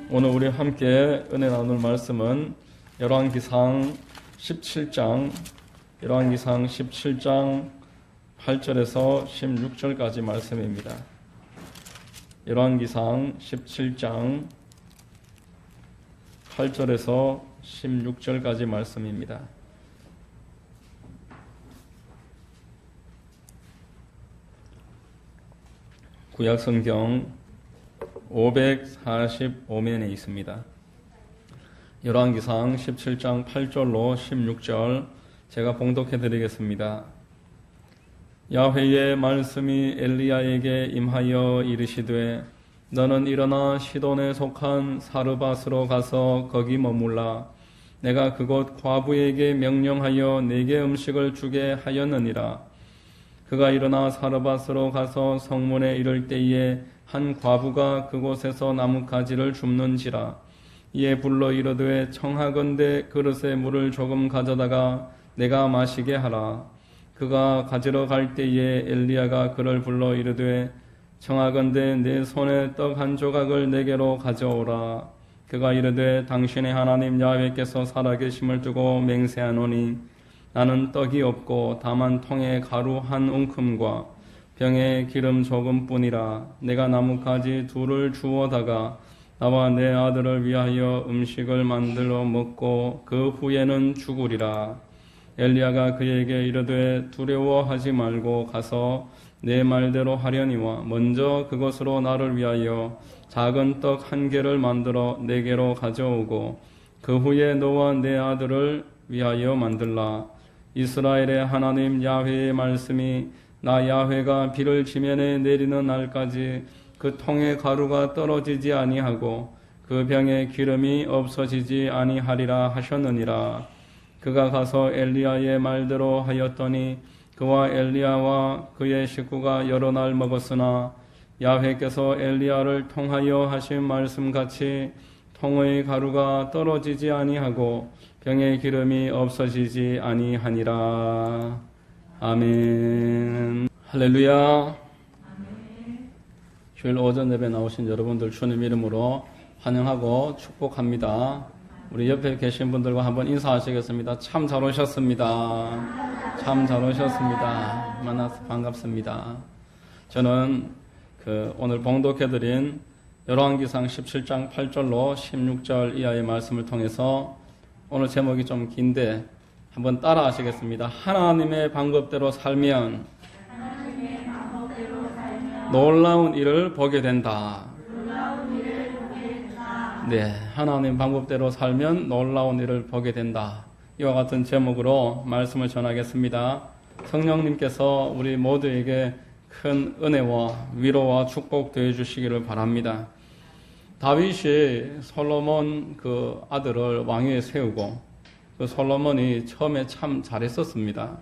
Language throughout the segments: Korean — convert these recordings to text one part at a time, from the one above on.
오늘 우리 함께 은혜 나눌 말씀은 열왕기상 17장 8절에서 16절까지 말씀입니다. 열왕기상 17장 8절에서 16절까지 말씀입니다. 구약성경 545면에 있습니다. 열왕기상 17장 8절로 16절 제가 봉독해 드리겠습니다. 야훼의 말씀이 엘리야에게 임하여 이르시되 너는 일어나 시돈에 속한 사르밧으로 가서 거기 머물라. 내가 그곳 과부에게 명령하여 네게 음식을 주게 하였느니라. 그가 일어나 사르밧으로 가서 성문에 이를 때에 한 과부가 그곳에서 나뭇가지를 줍는지라. 이에 불러 이르되 청하건대 그릇에 물을 조금 가져다가 내가 마시게 하라. 그가 가지러 갈 때에 엘리야가 그를 불러 이르되 청하건대 내 손에 떡 한 조각을 내게로 가져오라. 그가 이르되 당신의 하나님 야훼께서 살아계심을 두고 맹세하노니 나는 떡이 없고 다만 통에 가루 한 웅큼과 병에 기름 조금뿐이라. 내가 나뭇가지 둘을 주워다가 나와 내 아들을 위하여 음식을 만들어 먹고 그 후에는 죽으리라. 엘리야가 그에게 이르되 두려워하지 말고 가서 내 말대로 하려니와 먼저 그것으로 나를 위하여 작은 떡 한 개를 만들어 내게로 가져오고 그 후에 너와 내 아들을 위하여 만들라. 이스라엘의 하나님 야훼의 말씀이 나 야훼가 비를 지면에 내리는 날까지 그 통에 가루가 떨어지지 아니하고 그 병에 기름이 없어지지 아니하리라 하셨느니라. 그가 가서 엘리야의 말대로 하였더니 그와 엘리야와 그의 식구가 여러 날 먹었으나 야훼께서 엘리야를 통하여 하신 말씀같이 통의 가루가 떨어지지 아니하고 병의 기름이 없어지지 아니하니라. 아멘. 할렐루야. 아멘. 주일 오전 예배 나오신 여러분들 주님 이름으로 환영하고 축복합니다. 우리 옆에 계신 분들과 한번 인사하시겠습니다. 참 잘 오셨습니다. 참 잘 오셨습니다. 만나서 반갑습니다. 저는 오늘 봉독해드린 열왕기상 17장 8절로 16절 이하의 말씀을 통해서 오늘 제목이 좀 긴데 한번 따라 하시겠습니다. 하나님의 방법대로 살면 놀라운 일을 보게 된다. 네, 하나님 방법대로 살면 놀라운 일을 보게 된다. 이와 같은 제목으로 말씀을 전하겠습니다. 성령님께서 우리 모두에게 큰 은혜와 위로와 축복 되어 주시기를 바랍니다. 다윗이 솔로몬 그 아들을 왕위에 세우고 그 솔로몬이 처음에 참 잘했었습니다.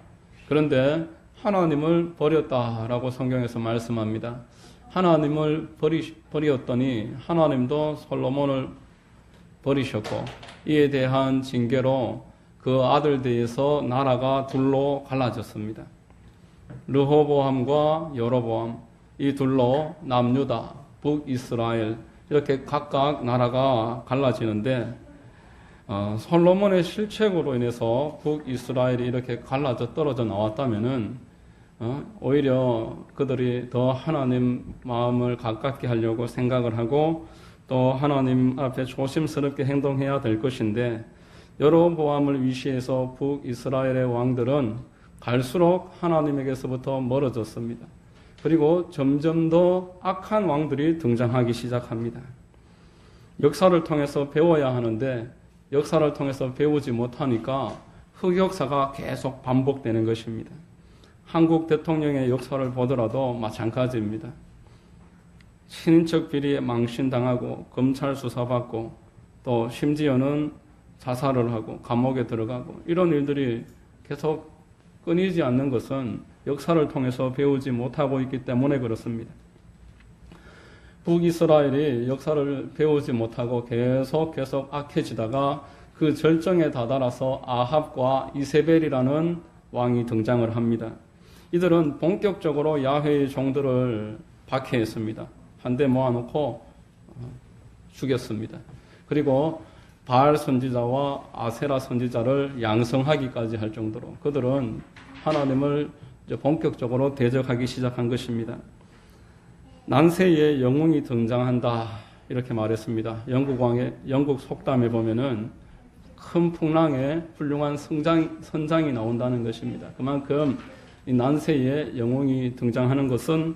그런데 하나님을 버렸다라고 성경에서 말씀합니다. 하나님을 버렸더니 하나님도 솔로몬을 버리셨고 이에 대한 징계로 그 아들 대해서 나라가 둘로 갈라졌습니다. 르호보암과 여로보암 이 둘로 남유다, 북이스라엘 이렇게 각각 나라가 갈라지는데 솔로몬의 실책으로 인해서 북이스라엘이 이렇게 갈라져 떨어져 나왔다면은 오히려 그들이 더 하나님 마음을 가깝게 하려고 생각을 하고 또 하나님 앞에 조심스럽게 행동해야 될 것인데 여로보암을 위시해서 북이스라엘의 왕들은 갈수록 하나님에게서부터 멀어졌습니다. 그리고 점점 더 악한 왕들이 등장하기 시작합니다. 역사를 통해서 배워야 하는데 역사를 통해서 배우지 못하니까 흑역사가 계속 반복되는 것입니다. 한국 대통령의 역사를 보더라도 마찬가지입니다. 친인척 비리에 망신당하고 검찰 수사받고 또 심지어는 자살을 하고 감옥에 들어가고 이런 일들이 계속 끊이지 않는 것은 역사를 통해서 배우지 못하고 있기 때문에 그렇습니다. 북이스라엘이 역사를 배우지 못하고 계속 악해지다가 그 절정에 다다라서 아합과 이세벨이라는 왕이 등장을 합니다. 이들은 본격적으로 야훼의 종들을 박해했습니다. 한데 모아놓고 죽였습니다. 그리고 바알 선지자와 아세라 선지자를 양성하기까지 할 정도로 그들은 하나님을 본격적으로 대적하기 시작한 것입니다. 난세에 영웅이 등장한다 이렇게 말했습니다. 영국 속담에 보면은 큰 풍랑에 훌륭한 선장이 나온다는 것입니다. 그만큼 이 난세에 영웅이 등장하는 것은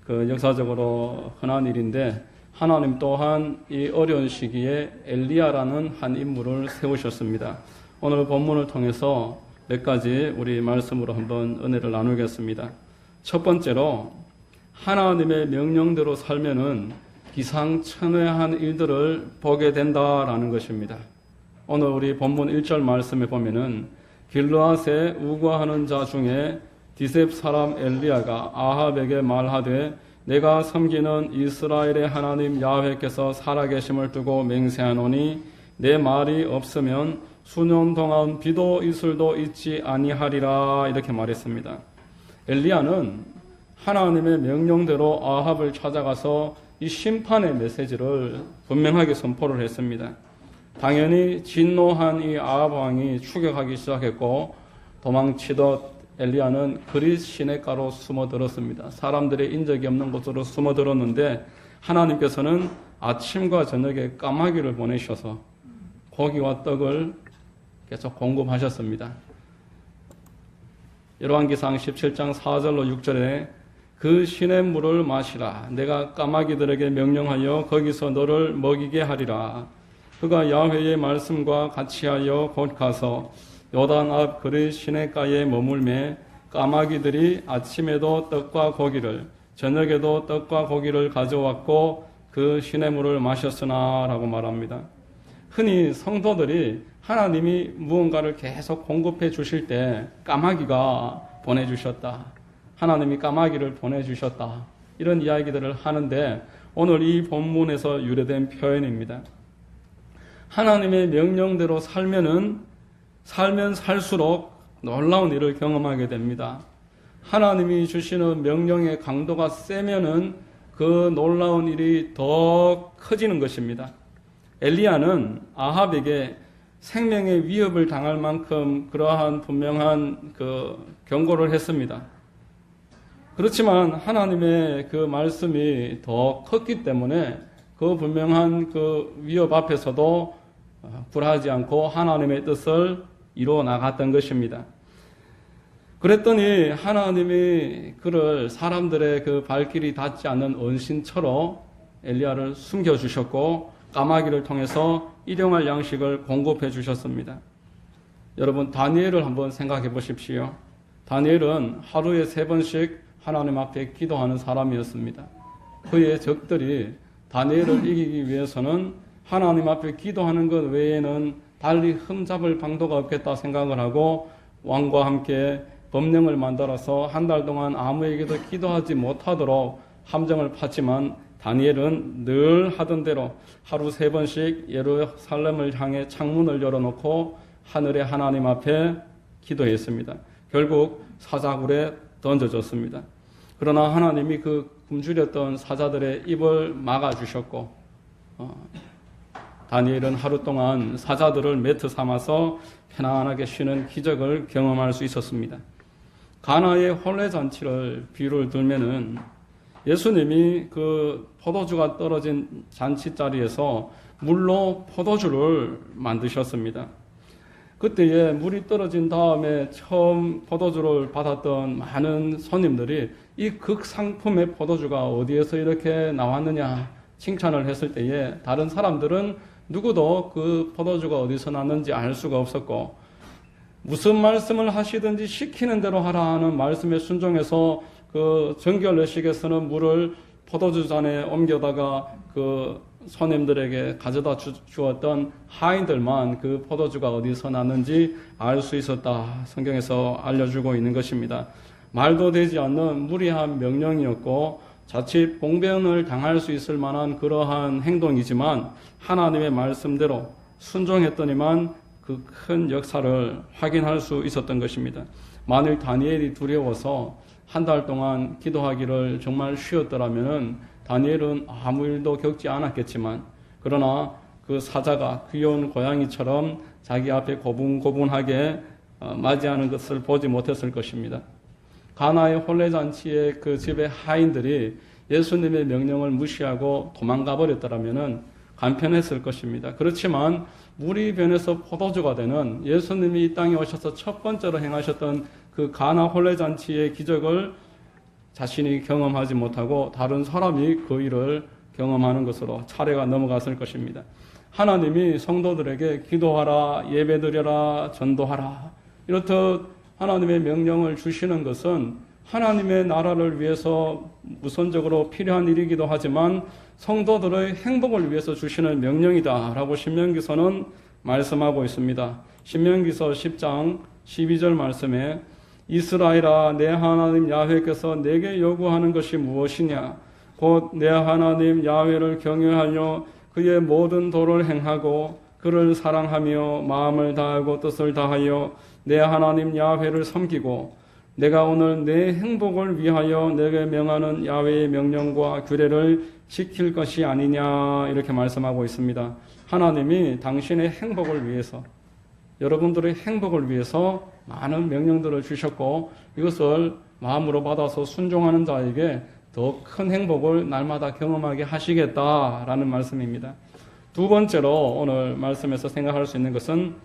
그 역사적으로 흔한 일인데 하나님 또한 이 어려운 시기에 엘리야라는 한 인물을 세우셨습니다. 오늘 본문을 통해서 몇 가지 우리 말씀으로 한번 은혜를 나누겠습니다. 첫 번째로 하나님의 명령대로 살면은 기상천외한 일들을 보게 된다라는 것입니다. 오늘 우리 본문 1절 말씀에 보면은 길르앗에 우거하는 자 중에 디셉 사람 엘리야가 아합에게 말하되 내가 섬기는 이스라엘의 하나님 야훼께서 살아계심을 두고 맹세하노니 내 말이 없으면 수년 동안 비도 이슬도 있지 아니하리라 이렇게 말했습니다. 엘리야는 하나님의 명령대로 아합을 찾아가서 이 심판의 메시지를 분명하게 선포를 했습니다. 당연히 진노한 이 아합 왕이 추격하기 시작했고 도망치던 엘리야는 그릿 시냇가로 숨어들었습니다. 사람들의 인적이 없는 곳으로 숨어들었는데 하나님께서는 아침과 저녁에 까마귀를 보내셔서 고기와 떡을 계속 공급하셨습니다. 열왕기상 17장 4절로 6절에 그 시냇물을 마시라. 내가 까마귀들에게 명령하여 거기서 너를 먹이게 하리라. 그가 야훼의 말씀과 같이 하여 곧 가서 요단 앞 그릿 시냇가에 머물매 까마귀들이 아침에도 떡과 고기를 저녁에도 떡과 고기를 가져왔고 그 시냇물을 마셨으나 라고 말합니다. 흔히 성도들이 하나님이 무언가를 계속 공급해 주실 때 까마귀가 보내주셨다. 하나님이 까마귀를 보내주셨다. 이런 이야기들을 하는데 오늘 이 본문에서 유래된 표현입니다. 하나님의 명령대로 살면 살수록 놀라운 일을 경험하게 됩니다. 하나님이 주시는 명령의 강도가 세면은 그 놀라운 일이 더 커지는 것입니다. 엘리야는 아합에게 생명의 위협을 당할 만큼 그러한 분명한 그 경고를 했습니다. 그렇지만 하나님의 그 말씀이 더 컸기 때문에 그 분명한 그 위협 앞에서도 굴하지 않고 하나님의 뜻을 이루어 나갔던 것입니다. 그랬더니 하나님이 그를 사람들의 그 발길이 닿지 않는 언신처로 엘리야를 숨겨주셨고 까마귀를 통해서 일용할 양식을 공급해 주셨습니다. 여러분 다니엘을 한번 생각해 보십시오. 다니엘은 하루에 3번씩 하나님 앞에 기도하는 사람이었습니다. 그의 적들이 다니엘을 이기기 위해서는 하나님 앞에 기도하는 것 외에는 달리 흠잡을 방도가 없겠다 생각을 하고 왕과 함께 법령을 만들어서 한 달 동안 아무에게도 기도하지 못하도록 함정을 팠지만 다니엘은 늘 하던 대로 하루 3번씩 예루살렘을 향해 창문을 열어놓고 하늘의 하나님 앞에 기도했습니다. 결국 사자굴에 던져졌습니다. 그러나 하나님이 그 굶주렸던 사자들의 입을 막아주셨고 다니엘은 하루 동안 사자들을 매트 삼아서 편안하게 쉬는 기적을 경험할 수 있었습니다. 가나의 혼례잔치를 비유를 들면은 예수님이 그 포도주가 떨어진 잔치자리에서 물로 포도주를 만드셨습니다. 그때에 물이 떨어진 다음에 처음 포도주를 받았던 많은 손님들이 이 극상품의 포도주가 어디에서 이렇게 나왔느냐 칭찬을 했을 때에 다른 사람들은 누구도 그 포도주가 어디서 났는지 알 수가 없었고 무슨 말씀을 하시든지 시키는 대로 하라 하는 말씀에 순종해서 그 정결례식에서는 물을 포도주 잔에 옮겨다가 그 손님들에게 가져다 주었던 하인들만 그 포도주가 어디서 났는지 알 수 있었다. 성경에서 알려주고 있는 것입니다. 말도 되지 않는 무리한 명령이었고 자칫 봉변을 당할 수 있을 만한 그러한 행동이지만 하나님의 말씀대로 순종했더니만 그 큰 역사를 확인할 수 있었던 것입니다. 만일 다니엘이 두려워서 한 달 동안 기도하기를 정말 쉬었더라면 다니엘은 아무 일도 겪지 않았겠지만 그러나 그 사자가 귀여운 고양이처럼 자기 앞에 고분고분하게 맞이하는 것을 보지 못했을 것입니다. 가나의 혼례잔치의 그 집의 하인들이 예수님의 명령을 무시하고 도망가 버렸더라면 간편했을 것입니다. 그렇지만 물이 변해서 포도주가 되는 예수님이 이 땅에 오셔서 첫 번째로 행하셨던 그 가나 혼례잔치의 기적을 자신이 경험하지 못하고 다른 사람이 그 일을 경험하는 것으로 차례가 넘어갔을 것입니다. 하나님이 성도들에게 기도하라, 예배드려라, 전도하라 이렇듯 하나님의 명령을 주시는 것은 하나님의 나라를 위해서 우선적으로 필요한 일이기도 하지만 성도들의 행복을 위해서 주시는 명령이다라고 신명기서는 말씀하고 있습니다. 신명기서 10장 12절 말씀에 이스라엘아 내 하나님 야훼께서 내게 요구하는 것이 무엇이냐 곧 내 하나님 야훼를 경외하여 그의 모든 도를 행하고 그를 사랑하며 마음을 다하고 뜻을 다하여 내 하나님 야훼를 섬기고 내가 오늘 내 행복을 위하여 내게 명하는 야훼의 명령과 규례를 지킬 것이 아니냐 이렇게 말씀하고 있습니다. 하나님이 당신의 행복을 위해서 여러분들의 행복을 위해서 많은 명령들을 주셨고 이것을 마음으로 받아서 순종하는 자에게 더 큰 행복을 날마다 경험하게 하시겠다라는 말씀입니다. 두 번째로 오늘 말씀에서 생각할 수 있는 것은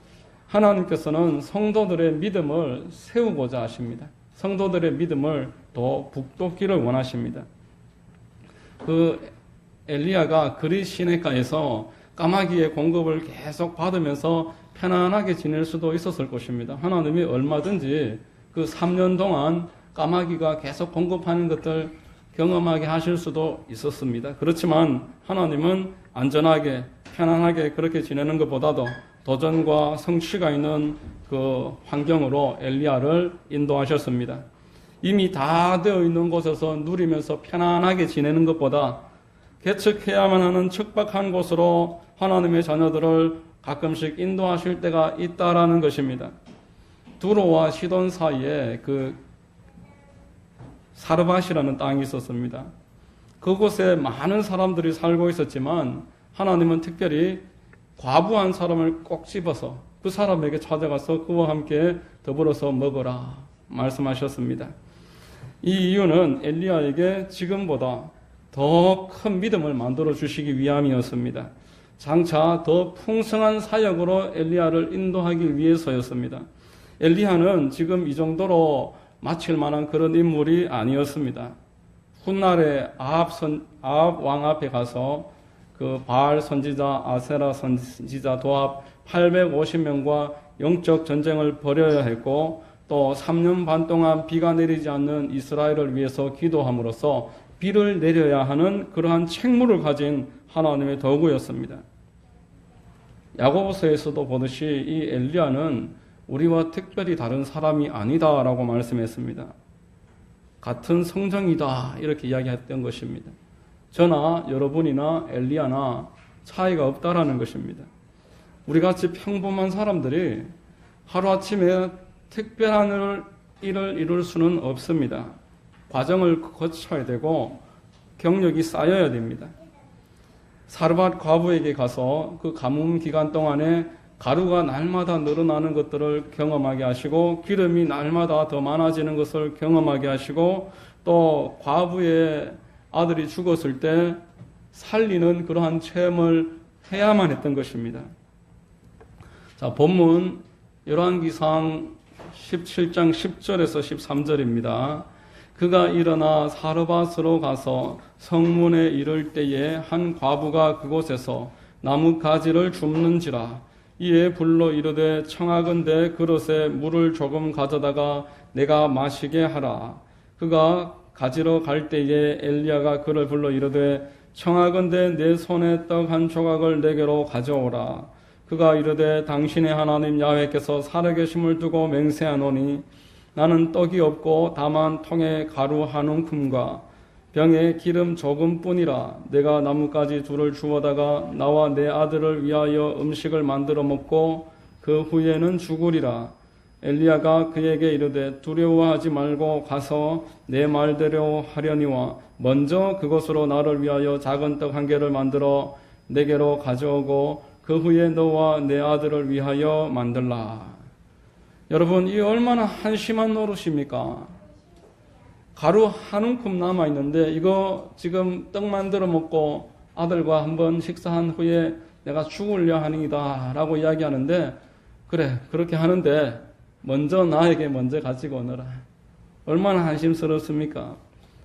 하나님께서는 성도들의 믿음을 세우고자 하십니다. 성도들의 믿음을 더 북돋기를 원하십니다. 그 엘리야가 그리 시내가에서 까마귀의 공급을 계속 받으면서 편안하게 지낼 수도 있었을 것입니다. 하나님이 얼마든지 그 3년 동안 까마귀가 계속 공급하는 것들 경험하게 하실 수도 있었습니다. 그렇지만 하나님은 안전하게 편안하게 그렇게 지내는 것보다도 도전과 성취가 있는 그 환경으로 엘리야를 인도하셨습니다. 이미 다 되어 있는 곳에서 누리면서 편안하게 지내는 것보다 개척해야만 하는 척박한 곳으로 하나님의 자녀들을 가끔씩 인도하실 때가 있다라는 것입니다. 두로와 시돈 사이에 그 사르밧이라는 땅이 있었습니다. 그곳에 많은 사람들이 살고 있었지만 하나님은 특별히 과부한 사람을 꼭 집어서 그 사람에게 찾아가서 그와 함께 더불어서 먹어라 말씀하셨습니다. 이 이유는 엘리야에게 지금보다 더 큰 믿음을 만들어 주시기 위함이었습니다. 장차 더 풍성한 사역으로 엘리야를 인도하기 위해서였습니다. 엘리야는 지금 이 정도로 마칠 만한 그런 인물이 아니었습니다. 훗날에 아합 왕 앞에 가서 그 바알 선지자, 아세라 선지자 도합 850명과 영적 전쟁을 벌여야 했고 또 3년 반 동안 비가 내리지 않는 이스라엘을 위해서 기도함으로써 비를 내려야 하는 그러한 책무를 가진 하나님의 도구였습니다. 야고보서에서도 보듯이 이 엘리야는 우리와 특별히 다른 사람이 아니다라고 말씀했습니다. 같은 성정이다 이렇게 이야기했던 것입니다. 저나 여러분이나 엘리야나 차이가 없다라는 것입니다. 우리같이 평범한 사람들이 하루아침에 특별한 일을 이룰 수는 없습니다. 과정을 거쳐야 되고 경력이 쌓여야 됩니다. 사르밧 과부에게 가서 그 가뭄 기간 동안에 가루가 날마다 늘어나는 것들을 경험하게 하시고 기름이 날마다 더 많아지는 것을 경험하게 하시고 또 과부의 아들이 죽었을 때 살리는 그러한 체험을 해야만 했던 것입니다. 자, 본문 열왕기상 17장 10절에서 13절입니다. 그가 일어나 사르밧으로 가서 성문에 이를 때에 한 과부가 그곳에서 나무 가지를 줍는지라. 이에 불러 이르되 청하건대 그릇에 물을 조금 가져다가 내가 마시게 하라. 그가 가지러 갈 때에 엘리야가 그를 불러 이르되 청하건대 내 손에 떡 한 조각을 내게로 가져오라. 그가 이르되 당신의 하나님 야훼께서 살아계심을 두고 맹세하노니 나는 떡이 없고 다만 통에 가루 한 움큼과 병에 기름 조금뿐이라. 내가 나뭇가지 둘을 주워다가 나와 내 아들을 위하여 음식을 만들어 먹고 그 후에는 죽으리라. 엘리야가 그에게 이르되 두려워하지 말고 가서 내 말대로 하려니와 먼저 그것으로 나를 위하여 작은 떡 한 개를 만들어 내게로 가져오고 그 후에 너와 내 아들을 위하여 만들라. 여러분, 이 얼마나 한심한 노릇입니까? 가루 한 움큼 남아있는데 이거 지금 떡 만들어 먹고 아들과 한번 식사한 후에 내가 죽으려 하니이다 라고 이야기하는데, 그래 그렇게 하는데 먼저 나에게 먼저 가지고 오너라. 얼마나 한심스럽습니까?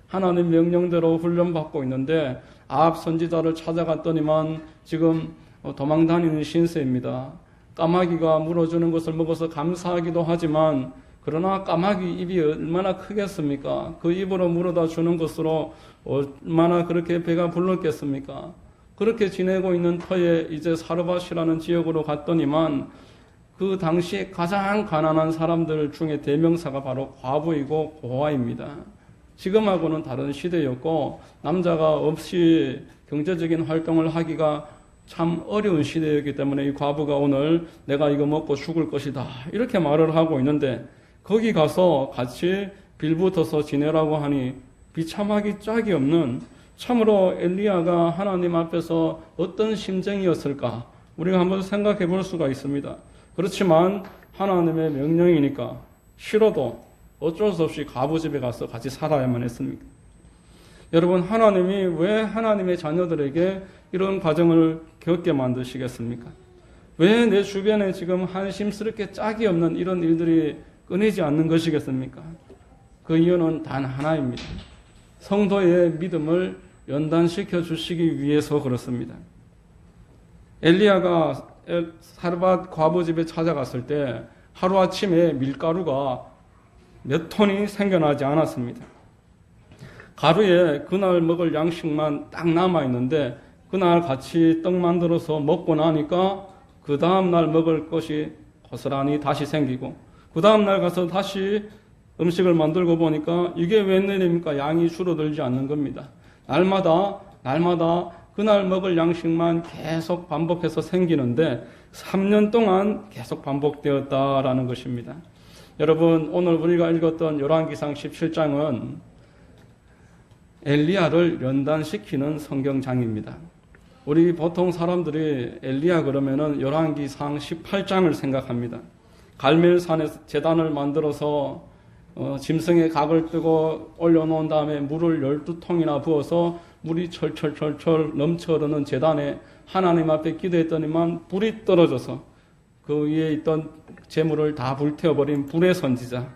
하나님 명령대로 훈련받고 있는데 아합 선지자를 찾아갔더니만 지금 도망다니는 신세입니다. 까마귀가 물어주는 것을 먹어서 감사하기도 하지만, 그러나 까마귀 입이 얼마나 크겠습니까? 그 입으로 물어다 주는 것으로 얼마나 그렇게 배가 불렀겠습니까? 그렇게 지내고 있는 터에 이제 사르밧이라는 지역으로 갔더니만 그 당시에 가장 가난한 사람들 중에 대명사가 바로 과부이고 고아입니다. 지금하고는 다른 시대였고 남자가 없이 경제적인 활동을 하기가 참 어려운 시대였기 때문에 이 과부가 오늘 내가 이거 먹고 죽을 것이다 이렇게 말을 하고 있는데, 거기 가서 같이 빌붙어서 지내라고 하니 비참하기 짝이 없는, 참으로 엘리야가 하나님 앞에서 어떤 심정이었을까 우리가 한번 생각해 볼 수가 있습니다. 그렇지만 하나님의 명령이니까 싫어도 어쩔 수 없이 과부 집에 가서 같이 살아야만 했습니다. 여러분, 하나님이 왜 하나님의 자녀들에게 이런 과정을 겪게 만드시겠습니까? 왜 내 주변에 지금 한심스럽게 짝이 없는 이런 일들이 끊이지 않는 것이겠습니까? 그 이유는 단 하나입니다. 성도의 믿음을 연단시켜 주시기 위해서 그렇습니다. 엘리야가 사르밧 과부 집에 찾아갔을 때 하루아침에 밀가루가 몇 톤이 생겨나지 않았습니다. 가루에 그날 먹을 양식만 딱 남아있는데 그날 같이 떡 만들어서 먹고 나니까 그 다음날 먹을 것이 고스란히 다시 생기고, 그 다음날 가서 다시 음식을 만들고 보니까 이게 웬일입니까? 양이 줄어들지 않는 겁니다. 날마다 그날 먹을 양식만 계속 반복해서 생기는데 3년 동안 계속 반복되었다라는 것입니다. 여러분, 오늘 우리가 읽었던 열왕기상 17장은 엘리야를 연단시키는 성경장입니다. 우리 보통 사람들이 엘리야 그러면은 열왕기상 18장을 생각합니다. 갈멜산에서 제단을 만들어서 짐승의 각을 뜨고 올려놓은 다음에 물을 12통이나 부어서 물이 철철철철 넘쳐 흐르는 제단에 하나님 앞에 기도했더니만 불이 떨어져서 그 위에 있던 재물을 다 불태워버린 불의 선지자,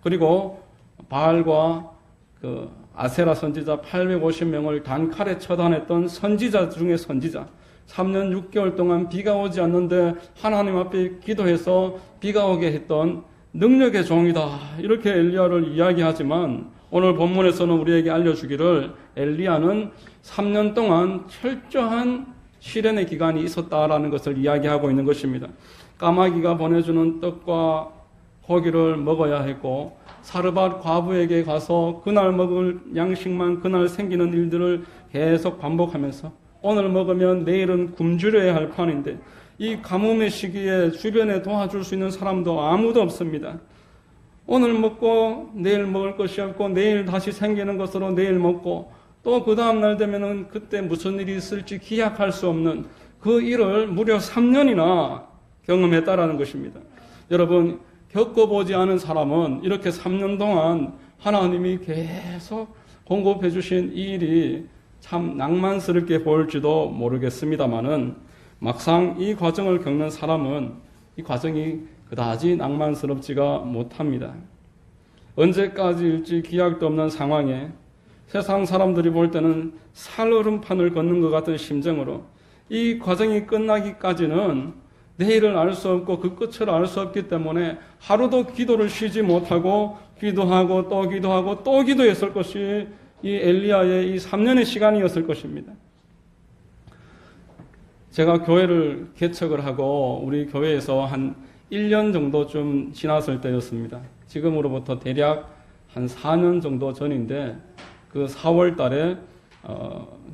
그리고 바알과 그 아세라 선지자 850명을 단칼에 처단했던 선지자 중에 선지자, 3년 6개월 동안 비가 오지 않는데 하나님 앞에 기도해서 비가 오게 했던 능력의 종이다, 이렇게 엘리야를 이야기하지만 오늘 본문에서는 우리에게 알려주기를 엘리야는 3년 동안 철저한 시련의 기간이 있었다라는 것을 이야기하고 있는 것입니다. 까마귀가 보내주는 떡과 고기를 먹어야 했고, 사르밧 과부에게 가서 그날 먹을 양식만 그날 생기는 일들을 계속 반복하면서 오늘 먹으면 내일은 굶주려야 할 판인데 이 가뭄의 시기에 주변에 도와줄 수 있는 사람도 아무도 없습니다. 오늘 먹고 내일 먹을 것이 없고 내일 다시 생기는 것으로 내일 먹고 또 그 다음날 되면은 그때 무슨 일이 있을지 기약할 수 없는 그 일을 무려 3년이나 경험했다라는 것입니다. 여러분, 겪어보지 않은 사람은 이렇게 3년 동안 하나님이 계속 공급해 주신 이 일이 참 낭만스럽게 보일지도 모르겠습니다만은 막상 이 과정을 겪는 사람은 이 과정이 그다지 낭만스럽지가 못합니다. 언제까지일지 기약도 없는 상황에 세상 사람들이 볼 때는 살얼음판을 걷는 것 같은 심정으로 이 과정이 끝나기까지는 내일을 알 수 없고 그 끝을 알 수 없기 때문에 하루도 기도를 쉬지 못하고 기도하고 또 기도하고 또 기도했을 것이 이 엘리야의 이 3년의 시간이었을 것입니다. 제가 교회를 개척을 하고 우리 교회에서 한 1년 정도쯤 지났을 때였습니다. 지금으로부터 대략 한 4년 정도 전인데 그 4월 달에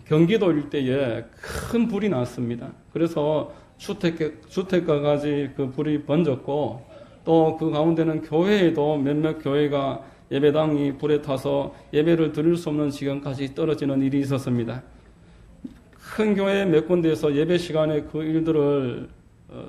경기도 일대에 큰 불이 났습니다. 그래서 주택가까지 그 불이 번졌고 또 그 가운데는 교회에도 몇몇 교회가 예배당이 불에 타서 예배를 드릴 수 없는 지경까지 떨어지는 일이 있었습니다. 큰 교회 몇 군데에서 예배 시간에 그 일들을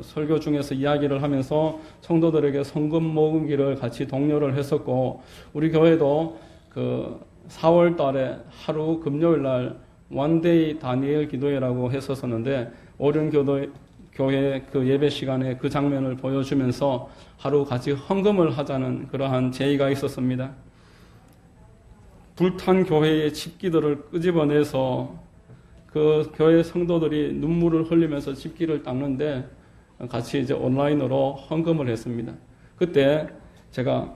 설교 중에서 이야기를 하면서 성도들에게 성금 모으기를 같이 독려를 했었고, 우리 교회도 그 4월 달에 하루 금요일 날 원데이 다니엘 기도회라고 했었었는데, 오륜교회 그 예배 시간에 그 장면을 보여주면서 하루 같이 헌금을 하자는 그러한 제의가 있었습니다. 불탄 교회의 집기들을 끄집어내서 그 교회 성도들이 눈물을 흘리면서 집기를 닦는데 같이 이제 온라인으로 헌금을 했습니다. 그때 제가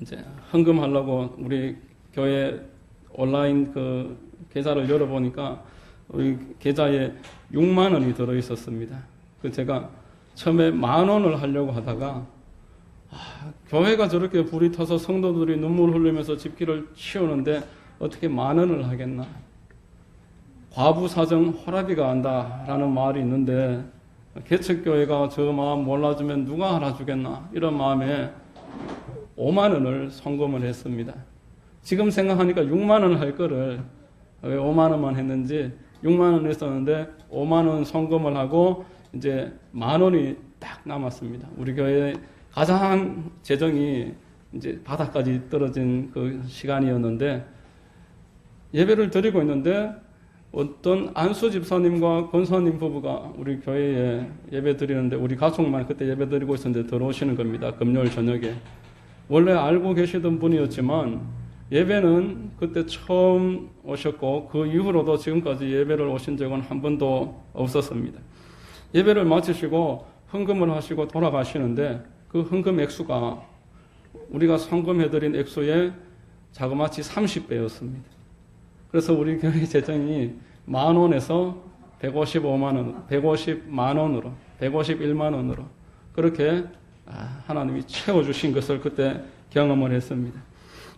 이제 헌금하려고 우리 교회 온라인 그 계좌를 열어보니까 우리 계좌에 6만 원이 들어 있었습니다. 그 제가 처음에 10,000원을 하려고 하다가 교회가 저렇게 불이 터서 성도들이 눈물 흘리면서 집기를 치우는데 어떻게 10,000원을 하겠나? 과부 사정 호라비가 안다라는 말이 있는데 개척교회가 저 마음 몰라주면 누가 알아주겠나? 이런 마음에 5만 원을 송금을 했습니다. 지금 생각하니까 6만 원 할 거를 왜 5만 원만 했는지 6만 원 했었는데 5만 원 송금을 하고 이제 10,000원이 딱 남았습니다. 우리 교회 가장 재정이 이제 바닥까지 떨어진 그 시간이었는데 예배를 드리고 있는데 어떤 안수 집사님과 권사님 부부가 우리 교회에 예배 드리는데 우리 가족만 그때 예배 드리고 있었는데 들어오시는 겁니다. 금요일 저녁에. 원래 알고 계시던 분이었지만 예배는 그때 처음 오셨고 그 이후로도 지금까지 예배를 오신 적은 한 번도 없었습니다. 예배를 마치시고 헌금을 하시고 돌아가시는데 그 헌금 액수가 우리가 송금해드린 액수의 자그마치 30배였습니다. 그래서 우리 교회 재정이 10,000원에서 155만 원, 150만 원으로, 151만 원으로 그렇게 하나님이 채워주신 것을 그때 경험을 했습니다.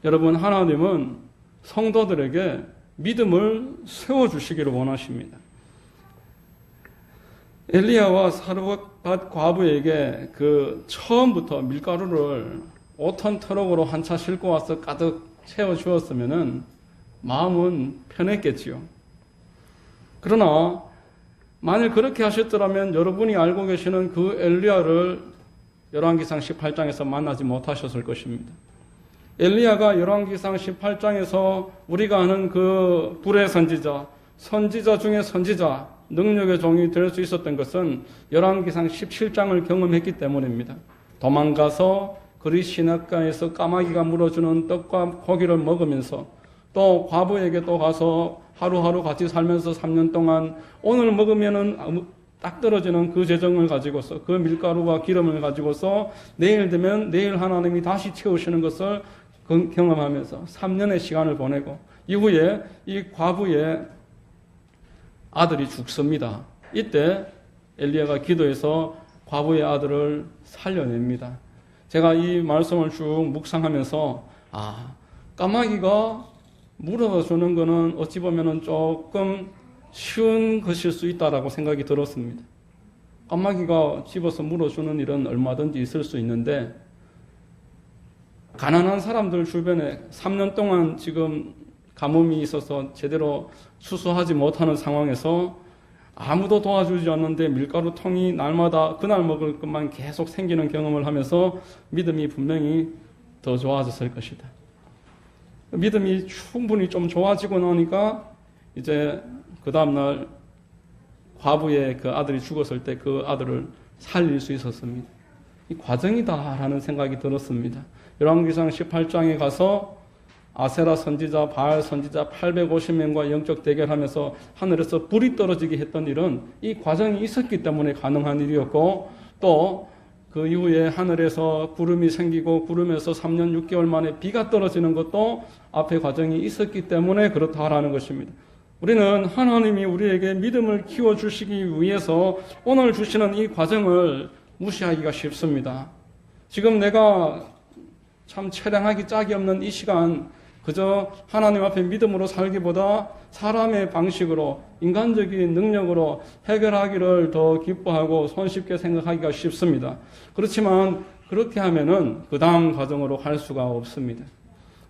여러분, 하나님은 성도들에게 믿음을 세워주시기를 원하십니다. 엘리야와 사르밧 과부에게 그 처음부터 밀가루를 5톤 트럭으로 한 차 싣고 와서 가득 채워주었으면은 마음은 편했겠지요. 그러나 만일 그렇게 하셨더라면 여러분이 알고 계시는 그 엘리야를 열왕기상 18장에서 만나지 못하셨을 것입니다. 엘리야가 열왕기상 18장에서 우리가 아는 그 불의 선지자 중에 선지자, 능력의 종이 될 수 있었던 것은 열왕기상 17장을 경험했기 때문입니다. 도망가서 그리 시냇가에서 까마귀가 물어주는 떡과 고기를 먹으면서 또 과부에게 또 가서 하루하루 같이 살면서 3년 동안 오늘 먹으면은 딱 떨어지는 그 재정을 가지고서 그 밀가루와 기름을 가지고서 내일 되면 내일 하나님이 다시 채우시는 것을 경험하면서 3년의 시간을 보내고 이후에 이 과부의 아들이 죽습니다. 이때 엘리야가 기도해서 과부의 아들을 살려냅니다. 제가 이 말씀을 쭉 묵상하면서 까마귀가 물어주는 거는 어찌 보면 조금 쉬운 것일 수 있다라고 생각이 들었습니다. 까마귀가 집어서 물어주는 일은 얼마든지 있을 수 있는데 가난한 사람들 주변에 3년 동안 지금 가뭄이 있어서 제대로 추수하지 못하는 상황에서 아무도 도와주지 않는데 밀가루통이 날마다 그날 먹을 것만 계속 생기는 경험을 하면서 믿음이 분명히 더 좋아졌을 것이다. 믿음이 충분히 좀 좋아지고 나니까 이제 그 다음날 과부의 그 아들이 죽었을 때 그 아들을 살릴 수 있었습니다. 이 과정이다라는 생각이 들었습니다. 열왕기상 18장에 가서 아세라 선지자, 바알 선지자 850명과 영적 대결하면서 하늘에서 불이 떨어지게 했던 일은 이 과정이 있었기 때문에 가능한 일이었고 또 그 이후에 하늘에서 구름이 생기고 구름에서 3년 6개월 만에 비가 떨어지는 것도 앞에 과정이 있었기 때문에 그렇다라는 것입니다. 우리는 하나님이 우리에게 믿음을 키워주시기 위해서 오늘 주시는 이 과정을 무시하기가 쉽습니다. 지금 내가 참 처량하기 짝이 없는 이 시간 그저 하나님 앞에 믿음으로 살기보다 사람의 방식으로 인간적인 능력으로 해결하기를 더 기뻐하고 손쉽게 생각하기가 쉽습니다. 그렇지만 그렇게 하면은 그 다음 과정으로 갈 수가 없습니다.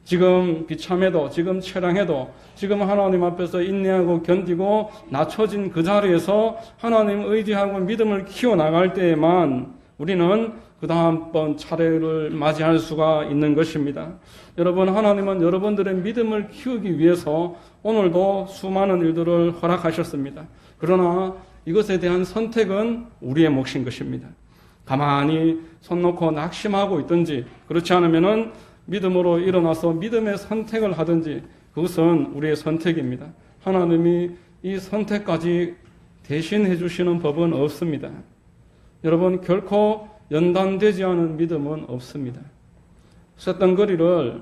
지금 비참해도, 지금 처량해도, 지금 하나님 앞에서 인내하고 견디고 낮춰진 그 자리에서 하나님 의지하고 믿음을 키워나갈 때에만 우리는 그 다음번 차례를 맞이할 수가 있는 것입니다. 여러분, 하나님은 여러분들의 믿음을 키우기 위해서 오늘도 수많은 일들을 허락하셨습니다. 그러나 이것에 대한 선택은 우리의 몫인 것입니다. 가만히 손 놓고 낙심하고 있든지, 그렇지 않으면은 믿음으로 일어나서 믿음의 선택을 하든지, 그것은 우리의 선택입니다. 하나님이 이 선택까지 대신해 주시는 법은 없습니다. 여러분, 결코 연단되지 않은 믿음은 없습니다. 쇳덩거리를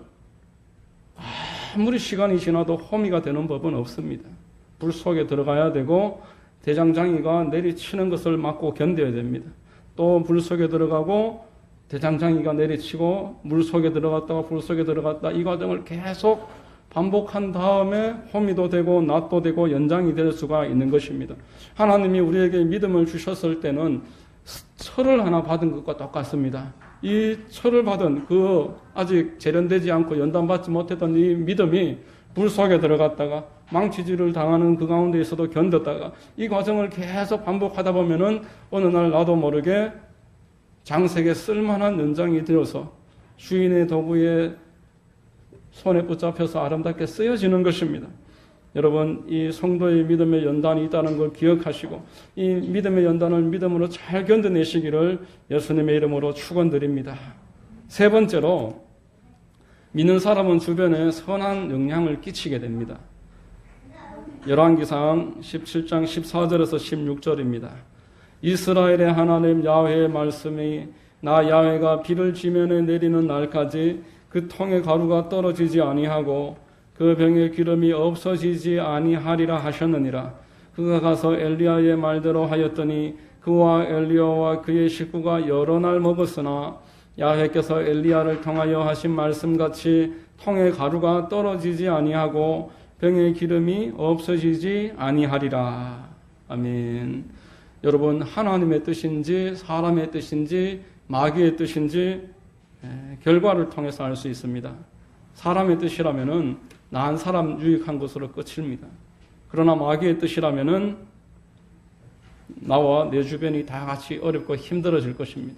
아무리 시간이 지나도 호미가 되는 법은 없습니다. 불 속에 들어가야 되고 대장장이가 내리치는 것을 막고 견뎌야 됩니다. 또 불 속에 들어가고 대장장이가 내리치고 물 속에 들어갔다가 불 속에 들어갔다, 이 과정을 계속 반복한 다음에 호미도 되고 낫도 되고 연장이 될 수가 있는 것입니다. 하나님이 우리에게 믿음을 주셨을 때는 철을 하나 받은 것과 똑같습니다. 이 철을 받은 그 아직 재련되지 않고 연단받지 못했던 이 믿음이 불 속에 들어갔다가 망치질을 당하는 그 가운데에서도 견뎠다가 이 과정을 계속 반복하다 보면은 어느 날 나도 모르게 장색에 쓸만한 연장이 되어서 주인의 도구에 손에 붙잡혀서 아름답게 쓰여지는 것입니다. 여러분, 이 성도의 믿음의 연단이 있다는 걸 기억하시고 이 믿음의 연단을 믿음으로 잘 견뎌내시기를 예수님의 이름으로 축원드립니다. 세 번째로, 믿는 사람은 주변에 선한 영향을 끼치게 됩니다. 열왕기상 17장 14절에서 16절입니다. 이스라엘의 하나님 야훼의 말씀이 나 야훼가 비를 지면에 내리는 날까지 그 통의 가루가 떨어지지 아니하고 그 병의 기름이 없어지지 아니하리라 하셨느니라. 그가 가서 엘리야의 말대로 하였더니 그와 엘리야와 그의 식구가 여러 날 먹었으나 야훼께서 엘리야를 통하여 하신 말씀같이 통의 가루가 떨어지지 아니하고 병의 기름이 없어지지 아니하리라. 아멘. 여러분, 하나님의 뜻인지 사람의 뜻인지 마귀의 뜻인지 결과를 통해서 알 수 있습니다. 사람의 뜻이라면은 난 사람 유익한 것으로 끝입니다. 그러나 마귀의 뜻이라면은 나와 내 주변이 다 같이 어렵고 힘들어질 것입니다.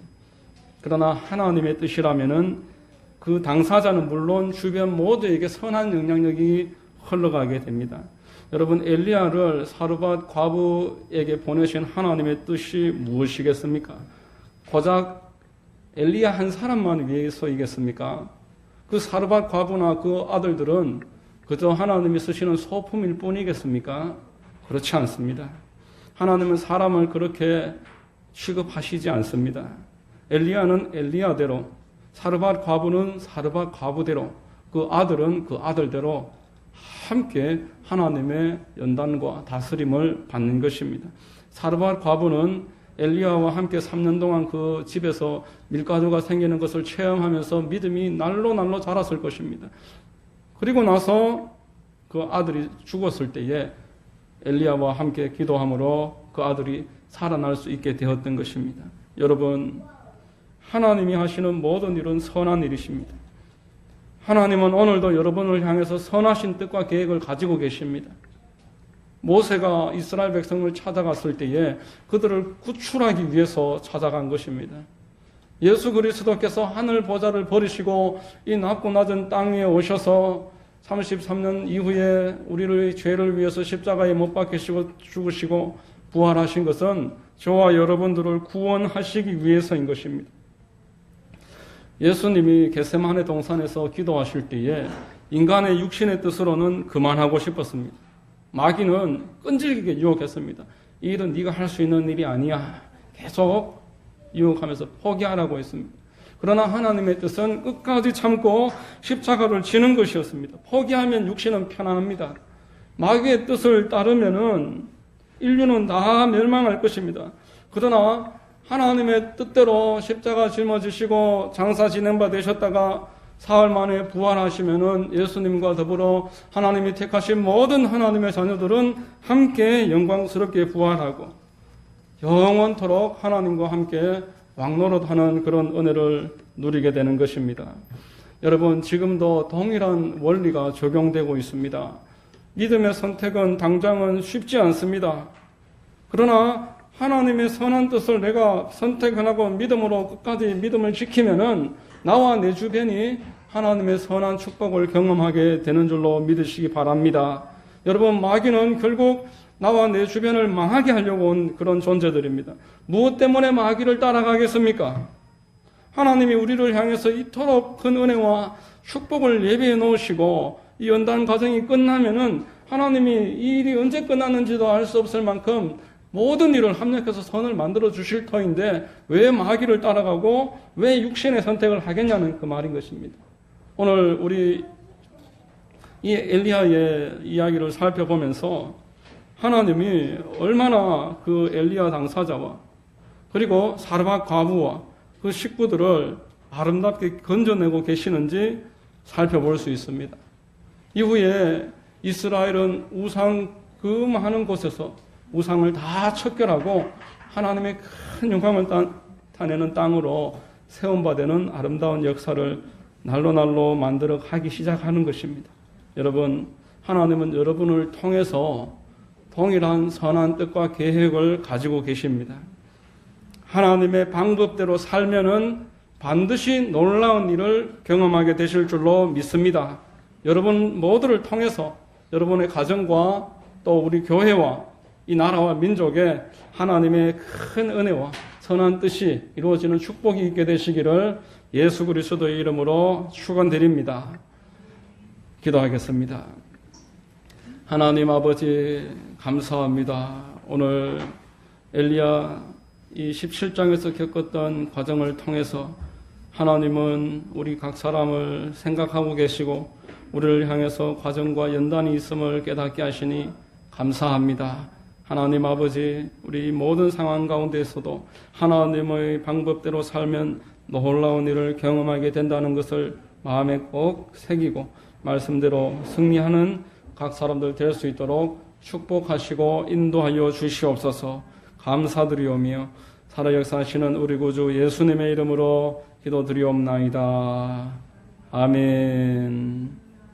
그러나 하나님의 뜻이라면은 그 당사자는 물론 주변 모두에게 선한 영향력이 흘러가게 됩니다. 여러분, 엘리야를 사르밧 과부에게 보내신 하나님의 뜻이 무엇이겠습니까? 고작 엘리야 한 사람만 위해서이겠습니까? 그 사르밧 과부나 그 아들들은 그저 하나님이 쓰시는 소품일 뿐이겠습니까? 그렇지 않습니다. 하나님은 사람을 그렇게 취급하시지 않습니다. 엘리야는 엘리야대로, 사르밧 과부는 사르밧 과부대로, 그 아들은 그 아들대로 함께 하나님의 연단과 다스림을 받는 것입니다. 사르밧 과부는 엘리야와 함께 3년 동안 그 집에서 밀가루가 생기는 것을 체험하면서 믿음이 날로 자랐을 것입니다. 그리고 나서 그 아들이 죽었을 때에 엘리야와 함께 기도함으로 그 아들이 살아날 수 있게 되었던 것입니다. 여러분, 하나님이 하시는 모든 일은 선한 일이십니다. 하나님은 오늘도 여러분을 향해서 선하신 뜻과 계획을 가지고 계십니다. 모세가 이스라엘 백성을 찾아갔을 때에 그들을 구출하기 위해서 찾아간 것입니다. 예수 그리스도께서 하늘 보좌를 버리시고 이 낮고 낮은 땅 위에 오셔서 33년 이후에 우리의 죄를 위해서 십자가에 못 박히시고 죽으시고 부활하신 것은 저와 여러분들을 구원하시기 위해서인 것입니다. 예수님이 겟세마네 동산에서 기도하실 때에 인간의 육신의 뜻으로는 그만하고 싶었습니다. 마귀는 끈질기게 유혹했습니다. 이 일은 네가 할 수 있는 일이 아니야. 계속 유혹하면서 포기하라고 했습니다. 그러나 하나님의 뜻은 끝까지 참고 십자가를 지는 것이었습니다. 포기하면 육신은 편안합니다. 마귀의 뜻을 따르면은 인류는 다 멸망할 것입니다. 그러나 하나님의 뜻대로 십자가 짊어지시고 장사 진행 바 되셨다가 사흘 만에 부활하시면은 예수님과 더불어 하나님이 택하신 모든 하나님의 자녀들은 함께 영광스럽게 부활하고 영원토록 하나님과 함께 왕노릇하는 그런 은혜를 누리게 되는 것입니다. 여러분, 지금도 동일한 원리가 적용되고 있습니다. 믿음의 선택은 당장은 쉽지 않습니다. 그러나 하나님의 선한 뜻을 내가 선택하고 믿음으로 끝까지 믿음을 지키면은 나와 내 주변이 하나님의 선한 축복을 경험하게 되는 줄로 믿으시기 바랍니다. 여러분, 마귀는 결국 나와 내 주변을 망하게 하려고 온 그런 존재들입니다. 무엇 때문에 마귀를 따라가겠습니까? 하나님이 우리를 향해서 이토록 큰 은혜와 축복을 예비해 놓으시고 이 연단 과정이 끝나면은 하나님이 이 일이 언제 끝났는지도 알 수 없을 만큼 모든 일을 합력해서 선을 만들어 주실 터인데 왜 마귀를 따라가고 왜 육신의 선택을 하겠냐는 그 말인 것입니다. 오늘 우리 이 엘리야의 이야기를 살펴보면서 하나님이 얼마나 그 엘리야 당사자와 그리고 사르밧 과부와 그 식구들을 아름답게 건져내고 계시는지 살펴볼 수 있습니다. 이후에 이스라엘은 우상 금하는 곳에서 우상을 다 척결하고 하나님의 큰 영광을 타내는 땅으로 세움받는 아름다운 역사를 날로 만들어 가기 시작하는 것입니다. 여러분, 하나님은 여러분을 통해서 동일한 선한 뜻과 계획을 가지고 계십니다. 하나님의 방법대로 살면은 반드시 놀라운 일을 경험하게 되실 줄로 믿습니다. 여러분 모두를 통해서 여러분의 가정과 또 우리 교회와 이 나라와 민족에 하나님의 큰 은혜와 선한 뜻이 이루어지는 축복이 있게 되시기를 예수 그리스도의 이름으로 축원드립니다. 기도하겠습니다. 하나님 아버지 감사합니다. 오늘 엘리야 이 17장에서 겪었던 과정을 통해서 하나님은 우리 각 사람을 생각하고 계시고 우리를 향해서 과정과 연단이 있음을 깨닫게 하시니 감사합니다. 하나님 아버지, 우리 모든 상황 가운데서도 하나님의 방법대로 살면 놀라운 일을 경험하게 된다는 것을 마음에 꼭 새기고 말씀대로 승리하는 각 사람들 될 수 있도록 축복하시고 인도하여 주시옵소서. 감사드리오며 살아 역사하시는 우리 구주 예수님의 이름으로 기도드리옵나이다. 아멘.